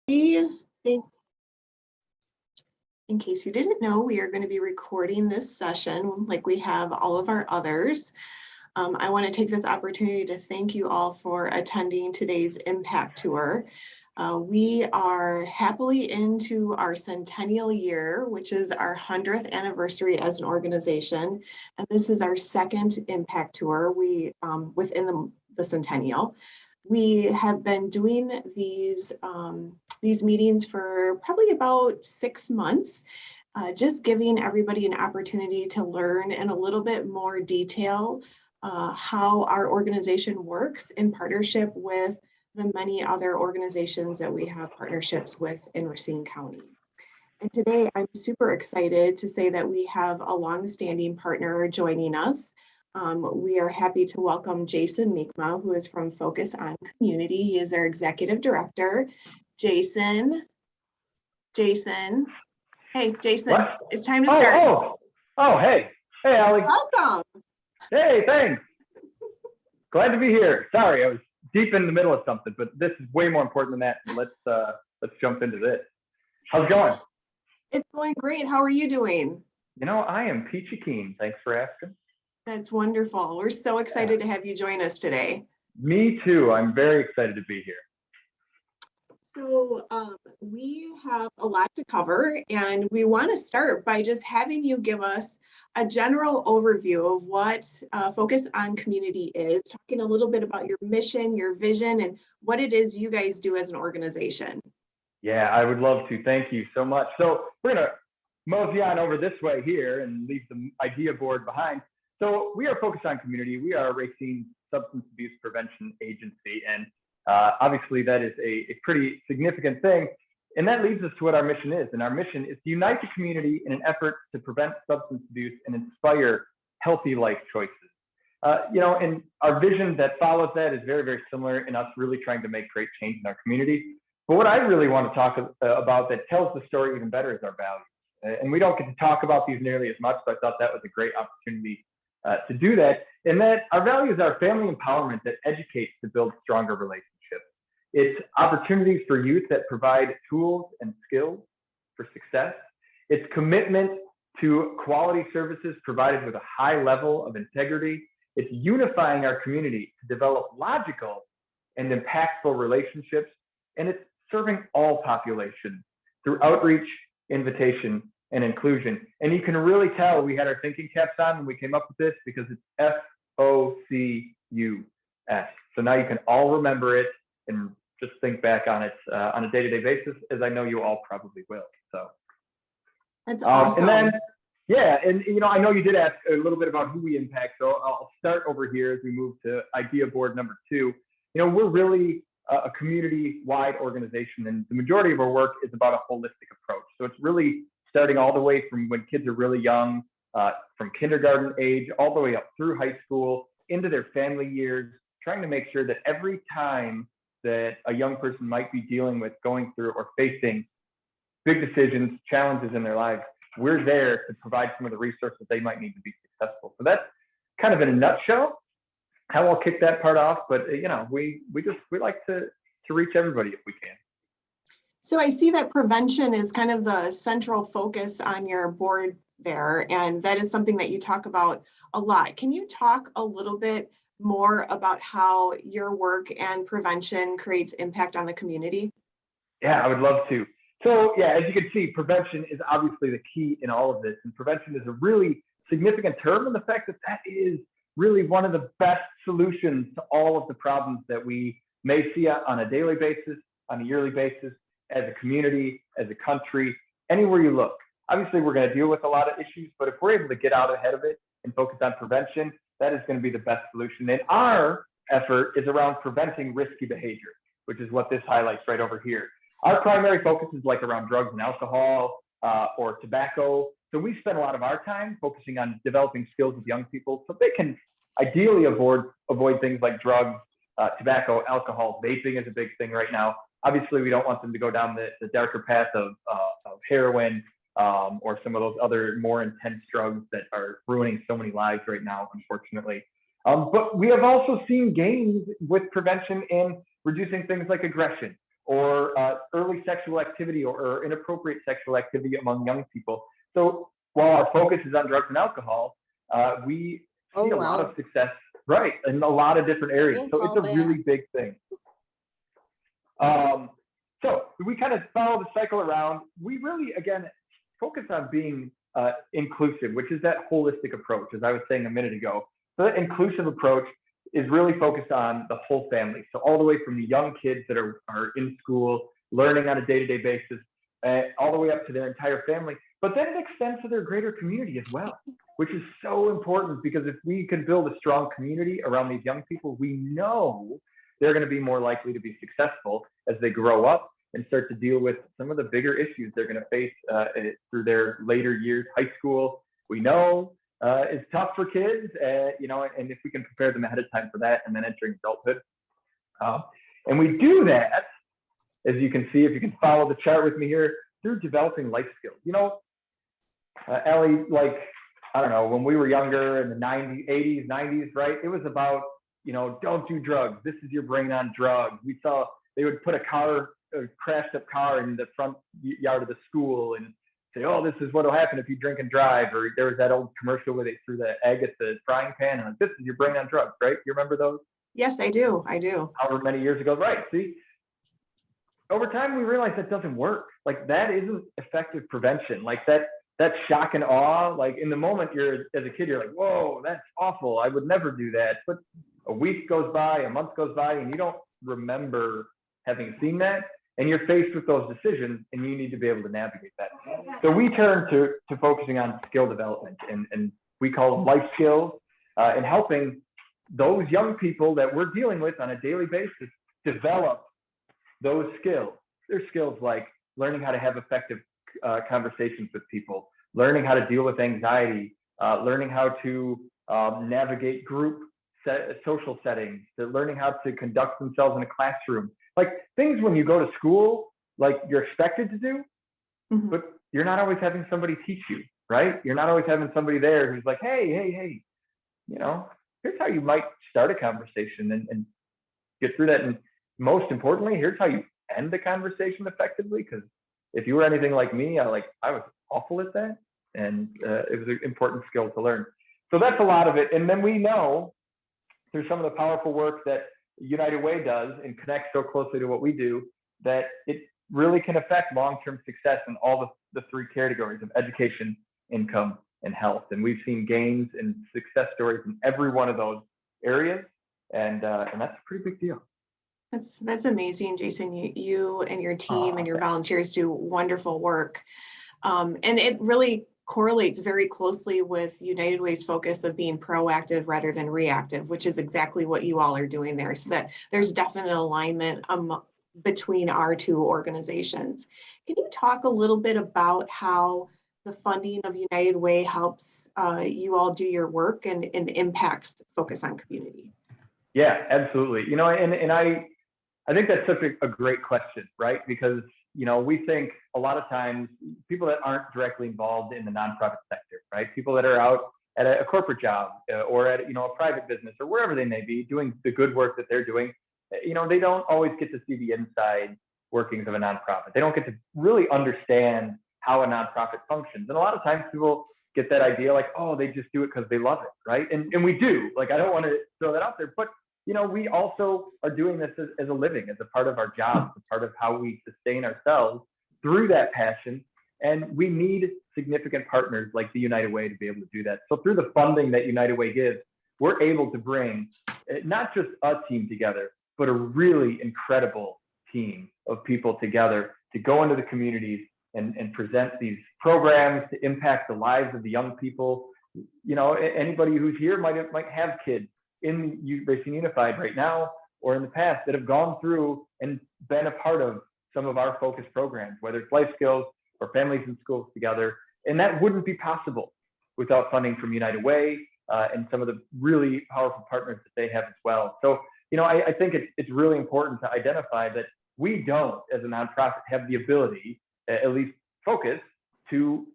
We think, in case you didn't know, we are going to be recording this session like we have all of our others. I want to take this opportunity to thank you all for attending today's Impact Tour. We are happily into our centennial year, which is our 100th anniversary as an organization. And this is our second Impact Tour within the centennial. We have been doing these meetings for probably about 6 months, just giving everybody an opportunity to learn in a little bit more detail how our organization works in partnership with the many other organizations that we have partnerships with in Racine County. And today I'm super excited to say that we have a long-standing partner joining us. We are happy to welcome Jason Meekma, who is from Focus on Community. He is our executive director. Jason. Hey, Jason, what? It's time to start. Hey, Alex. Welcome. Hey, thanks. Glad to be here. Sorry, I was deep in the middle of something, but this is way more important than that. Let's jump into this. How's it going? It's going great. How are you doing? You know, I am peachy keen. Thanks for asking. That's wonderful. We're so excited to have you join us today. Me too. I'm very excited to be here. So we have a lot to cover, and we want to start by just having you give us a general overview of what Focus on Community is, talking a little bit about your mission, your vision, and what it is you guys do as an organization. Yeah, I would love to. Thank you so much. So we're going to mosey on over this way here and leave the idea board behind. So we are Focused on Community. We are a Racine substance abuse prevention agency, and obviously that is a pretty significant thing. And that leads us to what our mission is. And our mission is to unite the community in an effort to prevent substance abuse and inspire healthy life choices. And our vision that follows that is very, very similar in us really trying to make great change in our community. But what I really want to talk about that tells the story even better is our values. And we don't get to talk about these nearly as much, so I thought that was a great opportunity to do that. And that our values are family empowerment that educates to build stronger relationships. It's opportunities for youth that provide tools and skills for success. It's commitment to quality services provided with a high level of integrity. It's unifying our community to develop logical and impactful relationships. And it's serving all populations through outreach, invitation, and inclusion. And you can really tell we had our thinking caps on when we came up with this because it's FOCUS. So now you can all remember it and just think back on it on a day-to-day basis, as I know you all probably will. So that's awesome. And then, I know you did ask a little bit about who we impact. So I'll start over here as we move to idea board number 2. We're really a community-wide organization, and the majority of our work is about a holistic approach. So it's really starting all the way from when kids are really young, from kindergarten age, all the way up through high school, into their family years, trying to make sure that every time that a young person might be dealing with, going through, or facing big decisions, challenges in their lives, we're there to provide some of the resources they might need to be successful. So that's kind of in a nutshell how I'll kick that part off. But we like to reach everybody if we can. So I see that prevention is kind of the central focus on your board there, and that is something that you talk about a lot. Can you talk a little bit more about how your work and prevention creates impact on the community? Yeah, I would love to. So yeah, as you can see, prevention is obviously the key in all of this. And prevention is a really significant term, and the fact that that is really one of the best solutions to all of the problems that we may see on a daily basis, on a yearly basis, as a community, as a country, anywhere you look. Obviously, we're going to deal with a lot of issues, but if we're able to get out ahead of it and focus on prevention, that is going to be the best solution. And our effort is around preventing risky behavior, which is what this highlights right over here. Our primary focus is like around drugs and alcohol or tobacco. So we spend a lot of our time focusing on developing skills with young people so they can ideally avoid things like drugs, tobacco, alcohol. Vaping is a big thing right now. Obviously, we don't want them to go down the darker path of heroin or some of those other more intense drugs that are ruining so many lives right now, unfortunately. But we have also seen gains with prevention in reducing things like aggression or early sexual activity or inappropriate sexual activity among young people. So while our focus is on drugs and alcohol, we Oh, see a lot of well, success, right, in a lot of different areas. didn't So it's call a back. really big thing. So we kind of follow the cycle around. We really, again, focus on being inclusive, which is that holistic approach, as I was saying a minute ago. So that inclusive approach is really focused on the whole family. So all the way from the young kids that are in school, learning on a day-to-day basis, all the way up to their entire family. But then it extends to their greater community as well, which is so important, because if we can build a strong community around these young people, we know they're going to be more likely to be successful as they grow up and start to deal with some of the bigger issues they're going to face through their later years. High school, we know, is tough for kids, you know, and if we can prepare them ahead of time for that and then entering adulthood. And we do that, as you can see, if you can follow the chart with me here, through developing life skills. You know, Ellie, like, I don't know, when we were younger in the 90s, 80s, 90s, right? It was about, you know, don't do drugs. This is your brain on drugs. We saw they would put a crashed up car in the front yard of the school and say, oh, this is what will happen if you drink and drive. Or there was that old commercial where they threw the egg at the frying pan and like, this is your brain on drugs, right? You remember those? Yes, I do. I do. However many years ago, right? See, over time we realized that doesn't work. Like, that isn't effective prevention. Like that shock and awe, like in the moment as a kid, you're like, whoa, that's awful. I would never do that. But a week goes by, a month goes by, and you don't remember having seen that. And you're faced with those decisions, and you need to be able to navigate that. So we turn to focusing on skill development, and we call them life skills, and helping those young people that we're dealing with on a daily basis develop those skills. There's skills like learning how to have effective conversations with people, learning how to deal with anxiety, learning how to navigate group social settings, learning how to conduct themselves in a classroom. Like things when you go to school, like you're expected to do, but you're not always having somebody teach you, right? You're not always having somebody there who's like, hey, you know, here's how you might start a conversation and get through that. And most importantly, here's how you end the conversation effectively. Because if you were anything like me, I was awful at that. And it was an important skill to learn. So that's a lot of it. And then we know through some of the powerful work that United Way does and connects so closely to what we do, that it really can affect long-term success in all the three categories of education, income, and health. And we've seen gains and success stories in every one of those areas. And that's a pretty big deal. That's amazing, Jason. You and your team and your volunteers do wonderful work. And it really correlates very closely with United Way's focus of being proactive rather than reactive, which is exactly what you all are doing there. So that there's definite alignment between our two organizations. Can you talk a little bit about how the funding of United Way helps you all do your work and impacts focus on community? Yeah, absolutely. You know, and I think that's such a great question, right? Because, you know, we think a lot of times people that aren't directly involved in the nonprofit sector, right? People that are out at a corporate job or at, you know, a private business or wherever they may be doing the good work that they're doing, you know, they don't always get to see the inside workings of a nonprofit. They don't get to really understand how a nonprofit functions. And a lot of times people get that idea like, oh, they just do it because they love it, right? And we do. Like, I don't want to throw that out there, but you know, we also are doing this as a living, as a part of our job, as a part of how we sustain ourselves through that passion. And we need significant partners like the United Way to be able to do that. So through the funding that United Way gives, we're able to bring not just a team together, but a really incredible team of people together to go into the communities and present these programs to impact the lives of the young people. You know, anybody who's here might have kids in Racine Unified right now or in the past that have gone through and been a part of some of our focus programs, whether it's life skills or families in schools together. And that wouldn't be possible without funding from United Way and some of the really powerful partners that they have as well. So, you know, I think it's really important to identify that we don't, as a nonprofit, have the ability, at least focus, to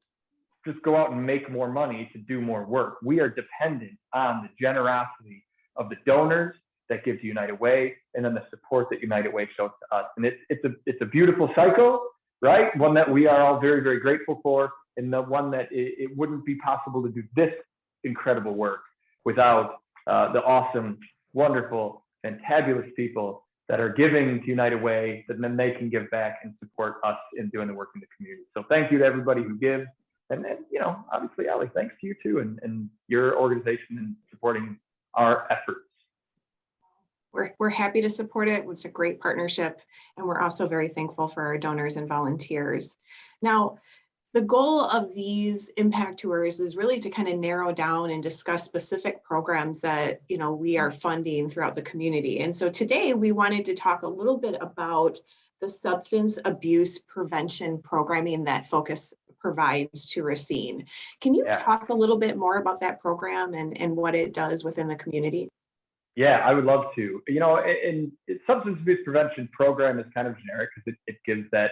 just go out and make more money to do more work. We are dependent on the generosity of the donors that gives United Way, and then the support that United Way shows to us. And it's a beautiful cycle, right? One that we are all very, very grateful for, and the one that it wouldn't be possible to do this incredible work without the awesome, wonderful, fantabulous people that are giving to United Way, that then they can give back and support us in doing the work in the community. So thank you to everybody who gives. And then, obviously, Ali, thanks to you too, and your organization in supporting our efforts. We're happy to support it. It's a great partnership, and we're also very thankful for our donors and volunteers. Now, the goal of these impact tours is really to kind of narrow down and discuss specific programs that we are funding throughout the community. And so today we wanted to talk a little bit about the substance abuse prevention programming that Focus provides to Racine. Can you talk a little bit more about that program and what it does within the community? Yeah, I would love to. And substance abuse prevention program is kind of generic because it gives that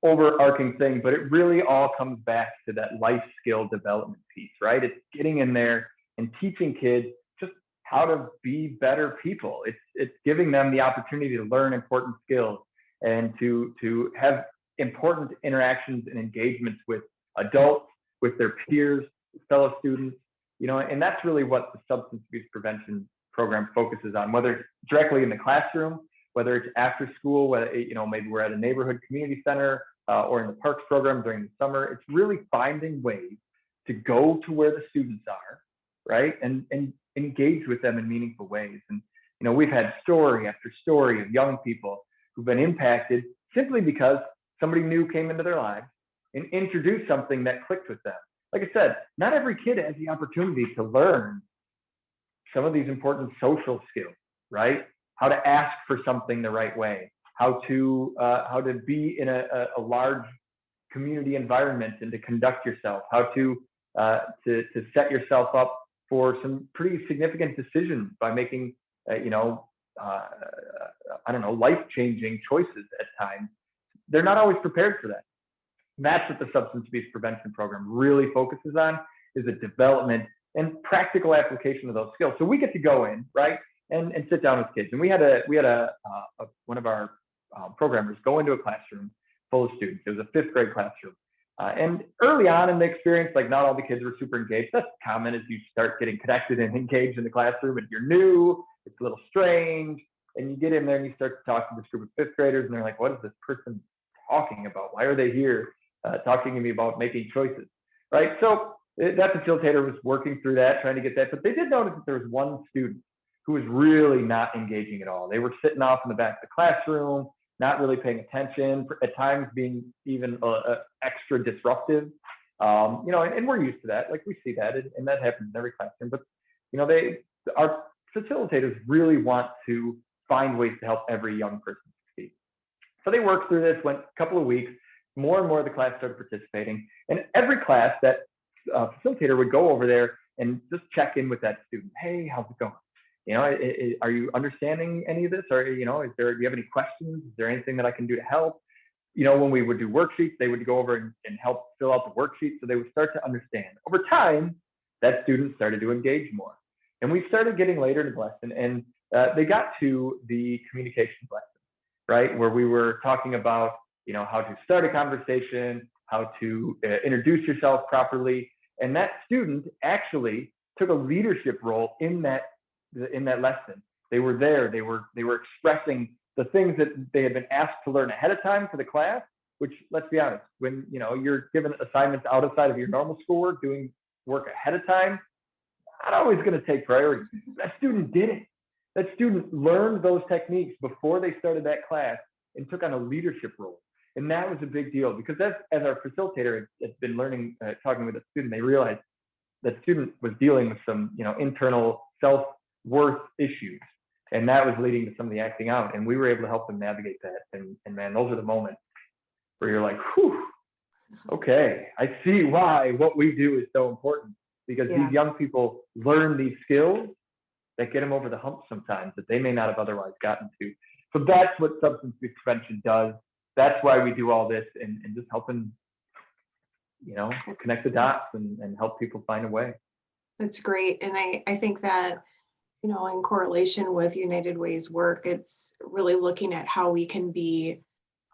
overarching thing, but it really all comes back to that life skill development piece, right? It's getting in there and teaching kids just how to be better people. It's giving them the opportunity to learn important skills and to have important interactions and engagements with adults, with their peers, fellow students, and that's really what the substance abuse prevention program focuses on, whether it's directly in the classroom, whether it's after school, whether, maybe we're at a neighborhood community center or in the parks program during the summer. It's really finding ways to go to where the students are, right? And engage with them in meaningful ways. And, we've had story after story of young people who've been impacted simply because somebody new came into their lives and introduced something that clicked with them. Like I said, not every kid has the opportunity to learn some of these important social skills, right? How to ask for something the right way, how to be in a large community environment and to conduct yourself, how to set yourself up for some pretty significant decisions by making life-changing choices at times. They're not always prepared for that. And that's what the substance abuse prevention program really focuses on, is the development and practical application of those skills. So we get to go in, right, and sit down with kids. And we had one of our programmers go into a classroom full of students. It was a 5th grade classroom. And early on in the experience, like, not all the kids were super engaged. That's common as you start getting connected and engaged in the classroom, and you're new, it's a little strange. And you get in there and you start to talk to this group of 5th graders, and they're like, what is this person talking about? Why are they here talking to me about making choices, right? So that facilitator was working through that, trying to get that. But they did notice that there was one student who was really not engaging at all. They were sitting off in the back of the classroom, not really paying attention, at times being even extra disruptive. And we're used to that. Like, we see that, and that happens in every classroom. But our facilitators really want to find ways to help every young person succeed. So they worked through this, went a couple of weeks. More and more of the class started participating, and every class that facilitator would go over there and just check in with that student. Hey, how's it going? Are you understanding any of this? Or, do you have any questions? Is there anything that I can do to help? When we would do worksheets, they would go over and help fill out the worksheets. So they would start to understand. Over time, that student started to engage more. And we started getting later in the lesson, and they got to the communication lesson, right? Where we were talking about, how to start a conversation, how to introduce yourself properly. And that student actually took a leadership role in that lesson. They were there. They were expressing the things that they had been asked to learn ahead of time for the class, which, let's be honest, when you're given assignments outside of your normal schoolwork, doing work ahead of time, not always going to take priority. That student did it. That student learned those techniques before they started that class and took on a leadership role. And that was a big deal, because as our facilitator has been learning, talking with a student, they realized that student was dealing with some, internal self-worth issues. And that was leading to some of the acting out. And we were able to help them navigate that. And man, those are the moments where you're like, whew, okay, I see why what we do is so important, because these young people learn these skills that get them over the hump sometimes that they may not have otherwise gotten to. So that's what substance abuse prevention does. That's why we do all this, and just helping, connect the dots and help people find a way. That's great. And I think that in correlation with United Way's work, it's really looking at how we can be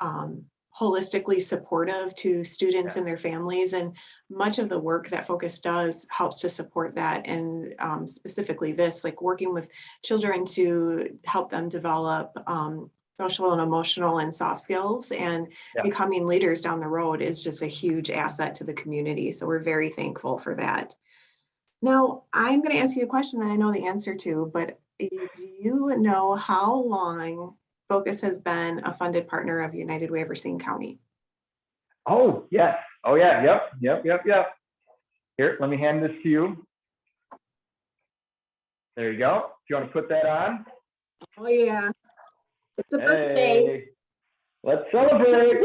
holistically supportive to students and their families. And much of the work that Focus does helps to support that. And specifically this, like working with children to help them develop social and emotional and soft skills, and becoming leaders down the road is just a huge asset to the community. So we're very thankful for that. Now, I'm going to ask you a question that I know the answer to, but do you know how long Focus has been a funded partner of United Way of Racine County? Oh, yes. Oh, yeah. Yep. Here, let me hand this to you. There you go. Do you want to put that on? Oh, yeah. It's a birthday. Let's celebrate.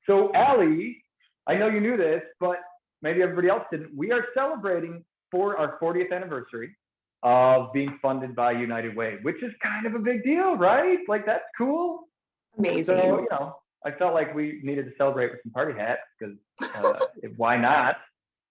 So, Allie, I know you knew this, but maybe everybody else didn't. We are celebrating for our 40th anniversary of being funded by United Way, which is kind of a big deal, right? Like, that's cool. Amazing. So, I felt like we needed to celebrate with some party hats because why not?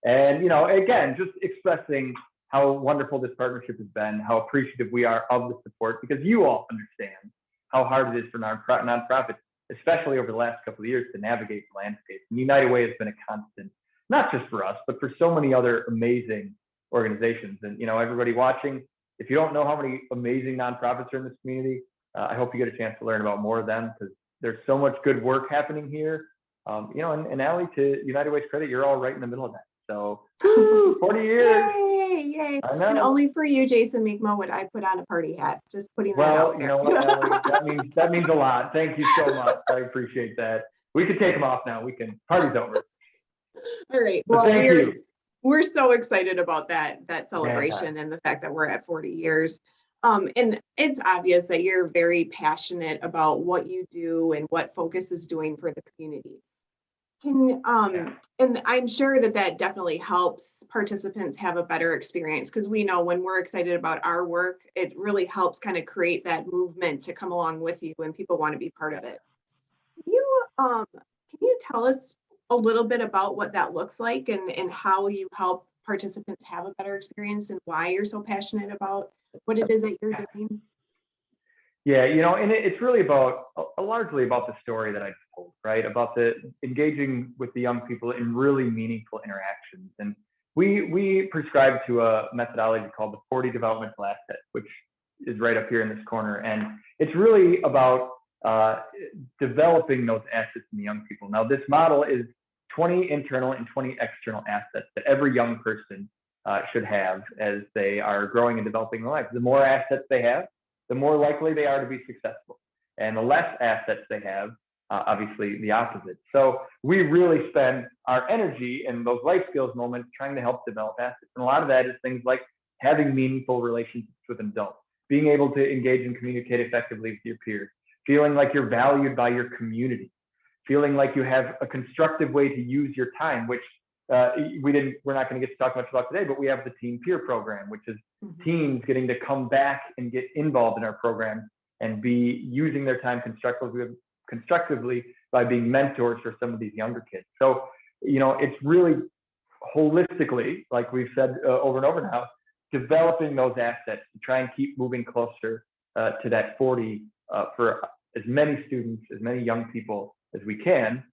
And, again, just expressing how wonderful this partnership has been, how appreciative we are of the support, because you all understand how hard it is for nonprofits, especially over the last couple of years, to navigate the landscape. And United Way has been a constant, not just for us, but for so many other amazing organizations. And, everybody watching, if you don't know how many amazing nonprofits are in this community, I hope you get a chance to learn about more of them, because there's so much good work happening here. And Allie, to United Way's credit, you're all right in the middle of that. So 40 years. Yay. And only for you, Jason Meekma, would I put on a party hat. Just putting that out there. Well, you know what, Allie, that means a lot. Thank you so much. I appreciate that. We can take them off now. Party's over. All right. Well, we're so excited about that celebration and the fact that we're at 40 years. And it's obvious that you're very passionate about what you do and what Focus is doing for the community. And I'm sure that definitely helps participants have a better experience, because we know when we're excited about our work, it really helps kind of create that movement to come along with you when people want to be part of it. Can you tell us a little bit about what that looks like and how you help participants have a better experience and why you're so passionate about what it is that you're doing? Yeah, and it's really largely about the story that I told, right? About the engaging with the young people in really meaningful interactions. And we prescribe to a methodology called the 40 developmental assets, which is right up here in this corner. And it's really about developing those assets in the young people. Now, this model is 20 internal and 20 external assets that every young person should have as they are growing and developing their lives. The more assets they have, the more likely they are to be successful. And the less assets they have, obviously the opposite. So we really spend our energy in those life skills moments trying to help develop assets. And a lot of that is things like having meaningful relationships with adults, being able to engage and communicate effectively with your peers, feeling like you're valued by your community, feeling like you have a constructive way to use your time, which we're not going to get to talk much about today, but we have the Teen Peer Program, which is teens getting to come back and get involved in our program and be using their time constructively by being mentors for some of these younger kids. So, it's really holistically, like we've said over and over now, developing those assets to try and keep moving closer to that 40 for as many students, as many young people as we can.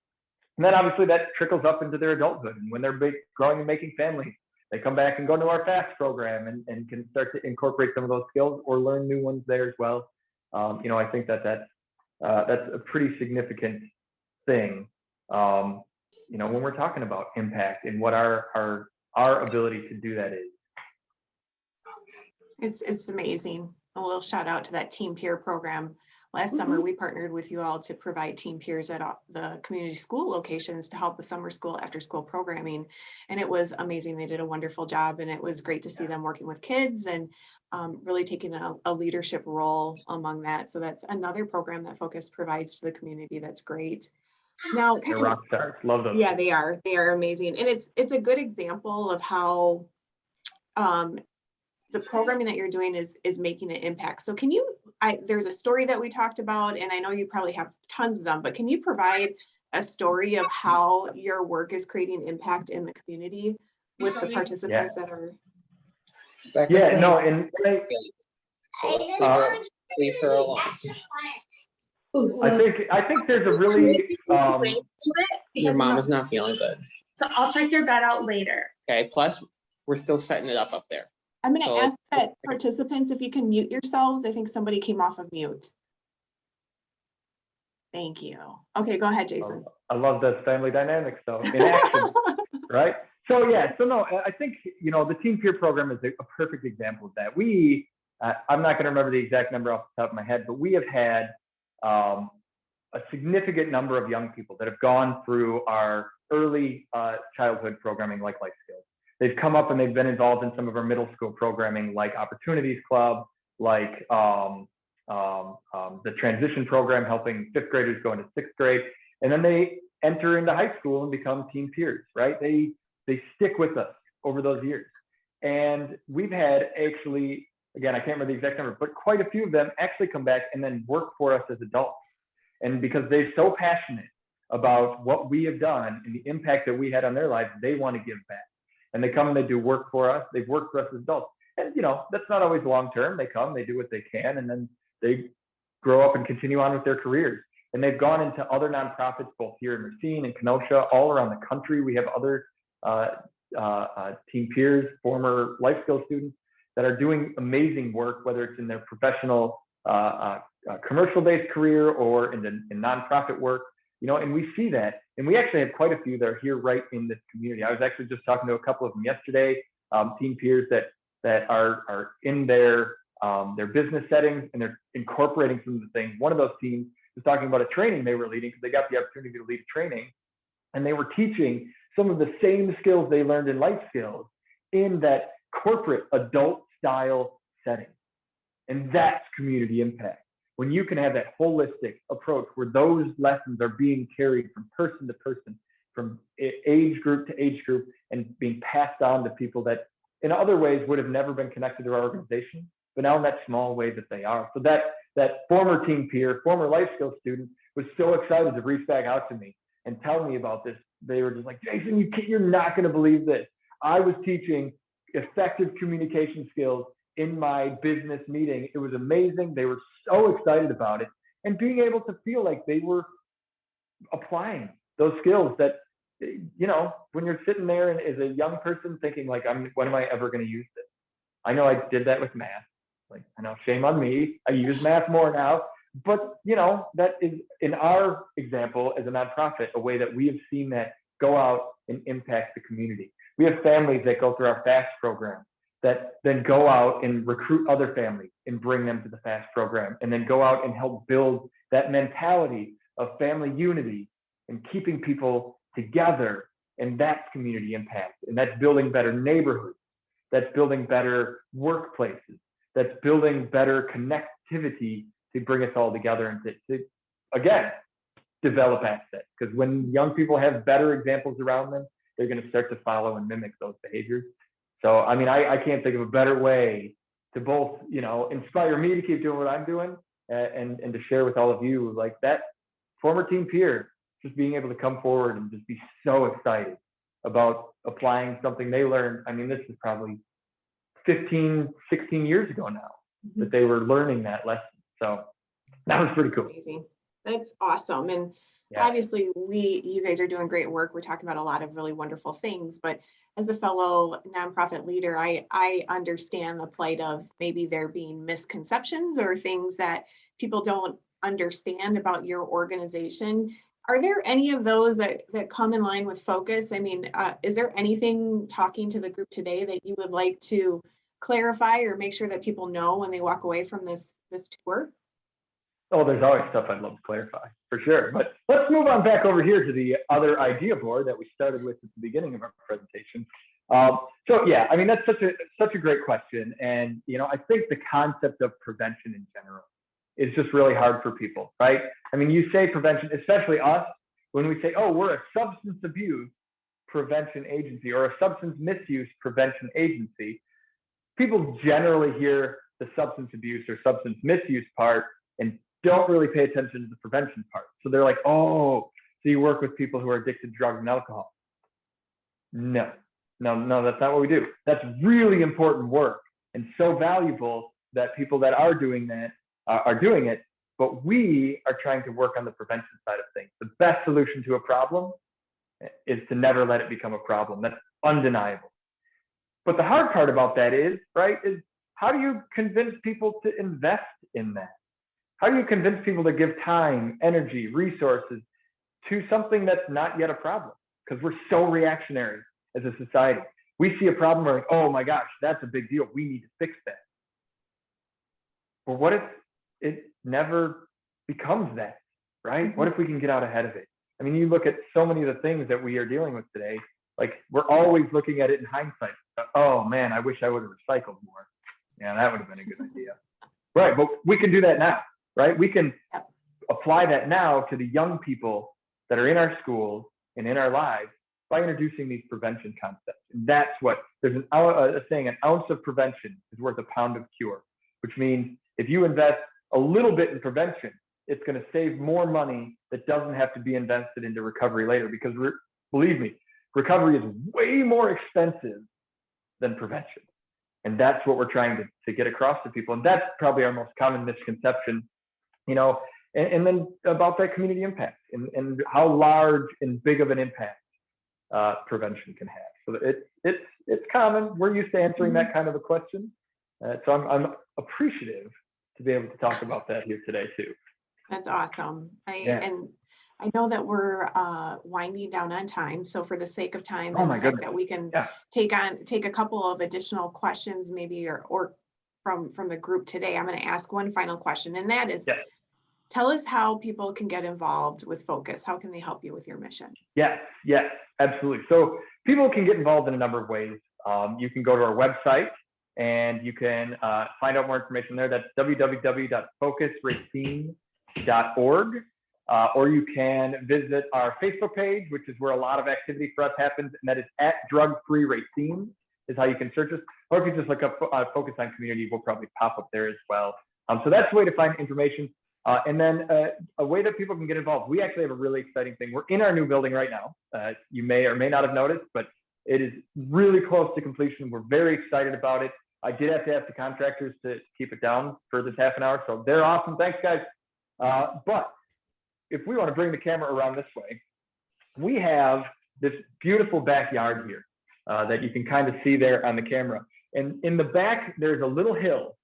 And then obviously that trickles up into their adulthood. And when they're growing and making families, they come back and go to our FAST program and can start to incorporate some of those skills or learn new ones there as well. I think that's a pretty significant thing, when we're talking about impact and what our ability to do that is. It's amazing. A little shout out to that Teen Peer Program. Last summer, we partnered with you all to provide teen peers at the community school locations to help with summer school, after school programming. And it was amazing. They did a wonderful job, and it was great to see them working with kids and really taking a leadership role among that. So that's another program that Focus provides to the community. That's great. Now, they're rock stars. Love those. Yeah, they are. They are amazing. And it's a good example of how the programming that you're doing is making an impact. So there's a story that we talked about, and I know you probably have tons of them, but can you provide a story of how your work is creating impact in the community with the participants that are? Yeah, no, and So let's leave her alone. I think there's a really Your mom is not feeling good. So I'll check your bed out later. Okay, plus we're still setting it up there. I'm going to So- ask that participants, if you can mute yourselves. I think somebody came off of mute. Thank you. Okay, go ahead, Jason. I love those family dynamics, though, in action, right? So yeah, so no, I think, you know, the Teen Peer Program is a perfect example of that. We, I'm not going to remember the exact number off the top of my head, but we have had a significant number of young people that have gone through our early childhood programming like Life Skills. They've come up and they've been involved in some of our middle school programming like Opportunities Club, like the transition program, helping fifth graders go into sixth grade. And then they enter into high school and become teen peers, right? They stick with us over those years. And we've had actually, again, I can't remember the exact number, but quite a few of them actually come back and then work for us as adults. And because they're so passionate about what we have done and the impact that we had on their lives, they want to give back. And they come and they do work for us. They've worked for us as adults. And, you know, that's not always long term. They come, they do what they can, and then they grow up and continue on with their careers. And they've gone into other nonprofits, both here in Racine and Kenosha, all around the country. We have other teen peers, former life skills students that are doing amazing work, whether it's in their professional commercial-based career or in nonprofit work, you know, and we see that. And we actually have quite a few that are here right in this community. I was actually just talking to a couple of them yesterday, teen peers that are in their business settings and they're incorporating some of the things. One of those teams was talking about a training they were leading because they got the opportunity to lead a training, and they were teaching some of the same skills they learned in life skills in that corporate adult style setting. And that's community impact. When you can have that holistic approach where those lessons are being carried from person to person, from age group to age group, and being passed on to people that in other ways would have never been connected to our organization, but now in that small way that they are. So that former teen peer, former life skills student was so excited to reach back out to me and tell me about this. They were just like, Jason, you're not going to believe this. I was teaching effective communication skills in my business meeting. It was amazing. They were so excited about it, and being able to feel like they were applying those skills that, you know, when you're sitting there and as a young person thinking like, when am I ever going to use this? I know I did that with math. Like, I know, shame on me. I use math more now, but you know, that is in our example as a nonprofit, a way that we have seen that go out and impact the community. We have families that go through our FAST program that then go out and recruit other families and bring them to the FAST program, and then go out and help build that mentality of family unity and keeping people together. And that's community impact. And that's building better neighborhoods. That's building better workplaces. That's building better connectivity to bring us all together and to again, develop access. Because when young people have better examples around them, they're going to start to follow and mimic those behaviors. So, I mean, I can't think of a better way to both, you know, inspire me to keep doing what I'm doing and to share with all of you, like that former teen peer, just being able to come forward and just be so excited about applying something they learned. I mean, this is probably 15, 16 years ago now that they were learning that lesson. So that was pretty cool. Amazing. That's awesome. And Yeah. obviously you guys are doing great work. We're talking about a lot of really wonderful things, but as a fellow nonprofit leader, I understand the plight of maybe there being misconceptions or things that people don't understand about your organization. Are there any of those that come in line with focus? I mean, is there anything talking to the group today that you would like to clarify or make sure that people know when they walk away from this tour? Oh, there's always stuff I'd love to clarify, for sure. But let's move on back over here to the other idea board that we started with at the beginning of our presentation. So yeah, I mean, that's such a great question. And, you know, I think the concept of prevention in general is just really hard for people, right? I mean, you say prevention, especially us, when we say, oh, we're a substance abuse prevention agency or a substance misuse prevention agency, people generally hear the substance abuse or substance misuse part and don't really pay attention to the prevention part. So they're like, oh, so you work with people who are addicted to drugs and alcohol. No, that's not what we do. That's really important work. and so valuable that people that are doing that are doing it. But we are trying to work on the prevention side of things. The best solution to a problem is to never let it become a problem. That's undeniable. But the hard part about that is, right, is how do you convince people to invest in that? How do you convince people to give time, energy, resources to something that's not yet a problem? Because we're so reactionary as a society. We see a problem, we're like, oh my gosh, that's a big deal. We need to fix that. But what if it never becomes that, right? What if we can get out ahead of it? I mean, you look at so many of the things that we are dealing with today, like we're always looking at it in hindsight. Oh man, I wish I would have recycled more. Yeah, that would have been a good idea. Right, but we can do that now, right? We can apply that now to the young people that are in our schools and in our lives by introducing these prevention concepts. And that's what, there's a saying, an ounce of prevention is worth a pound of cure, which means if you invest a little bit in prevention, it's going to save more money that doesn't have to be invested into recovery later, because believe me, recovery is way more expensive than prevention. And that's what we're trying to get across to people. And that's probably our most common misconception, you know, and then about that community impact and how large and big of an impact prevention can have. So it's common. We're used to answering that kind of a question. So I'm appreciative to be able to talk about that here today too. That's awesome. And I know that we're winding down on time. So for the sake of time, and the fact that we can take a couple of additional questions, maybe or from the group today, I'm going to ask one final question, and that is, tell us how people can get involved with Focus. How can they help you with your mission? Yes, absolutely. So people can get involved in a number of ways. You can go to our website and you can find out more information there. That's www.focusracine.org. Or you can visit our Facebook page, which is where a lot of activity for us happens, and that is at Drug Free Racine is how you can search us. Or if you just look up Focus on Community, we'll probably pop up there as well. So that's the way to find information. And then a way that people can get involved. We actually have a really exciting thing. We're in our new building right now. You may or may not have noticed, but it is really close to completion. We're very excited about it. I did have to ask the contractors to keep it down for this half an hour, so they're awesome. Thanks, guys. But if we want to bring the camera around this way, we have this beautiful backyard here that you can kind of see there on the camera. And in the back, there's a little hill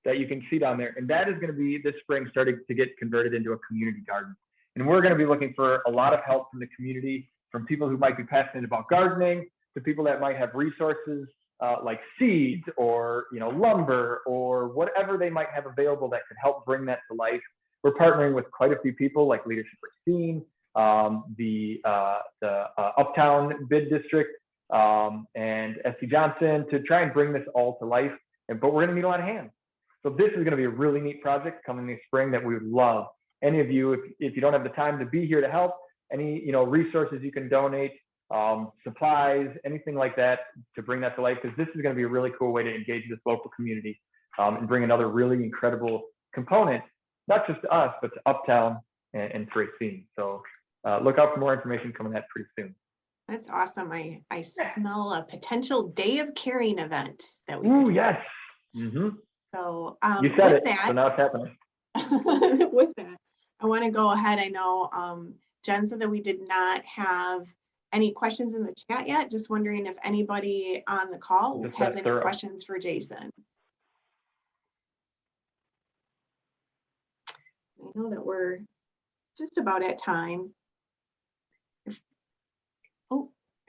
that you can see down there. And that is going to be this spring starting to get converted into a community garden. And we're going to be looking for a lot of help from the community, from people who might be passionate about gardening, to people that might have resources like seeds or lumber or whatever they might have available that could help bring that to life. We're partnering with quite a few people like Leadership Racine, the Uptown Bid District, and SC Johnson to try and bring this all to life. But we're going to need a lot of hands. So this is going to be a really neat project coming this spring that we would love. Any of you, if you don't have the time to be here to help, any resources you can donate, supplies, anything like that to bring that to life, because this is going to be a really cool way to engage this local community and bring another really incredible component, not just to us, but to Uptown and to Racine. So look out for more information coming out pretty soon. That's awesome. I smell a potential Day of Caring event that we could yes. Mm-hmm. So you said it, so now it's happening. With that, I want to go ahead. I know Jen said that we did not have any questions in the chat yet. Just wondering if anybody on the call has any questions for Jason. I know that we're just about at time.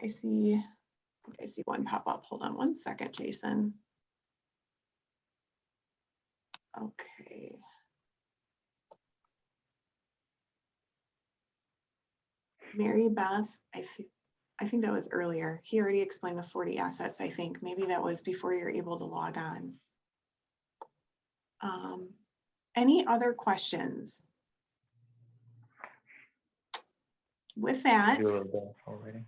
I see one pop up. Hold on one second, Jason. Okay. Mary Beth, I think that was earlier. He already explained the 40 assets, I think. Maybe that was before you're able to log on. Any other questions? With that,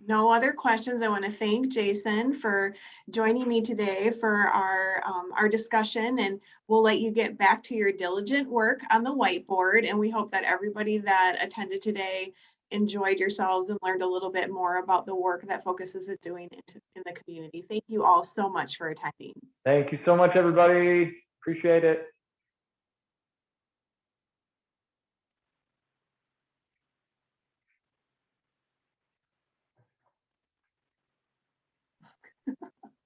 no other questions. I want to thank Jason for joining me today for our discussion, and we'll let you get back to your diligent work on the whiteboard. And we hope that everybody that attended today enjoyed yourselves and learned a little bit more about the work that Focus is doing in the community. Thank you all so much for attending. Thank you so much, everybody. Appreciate it.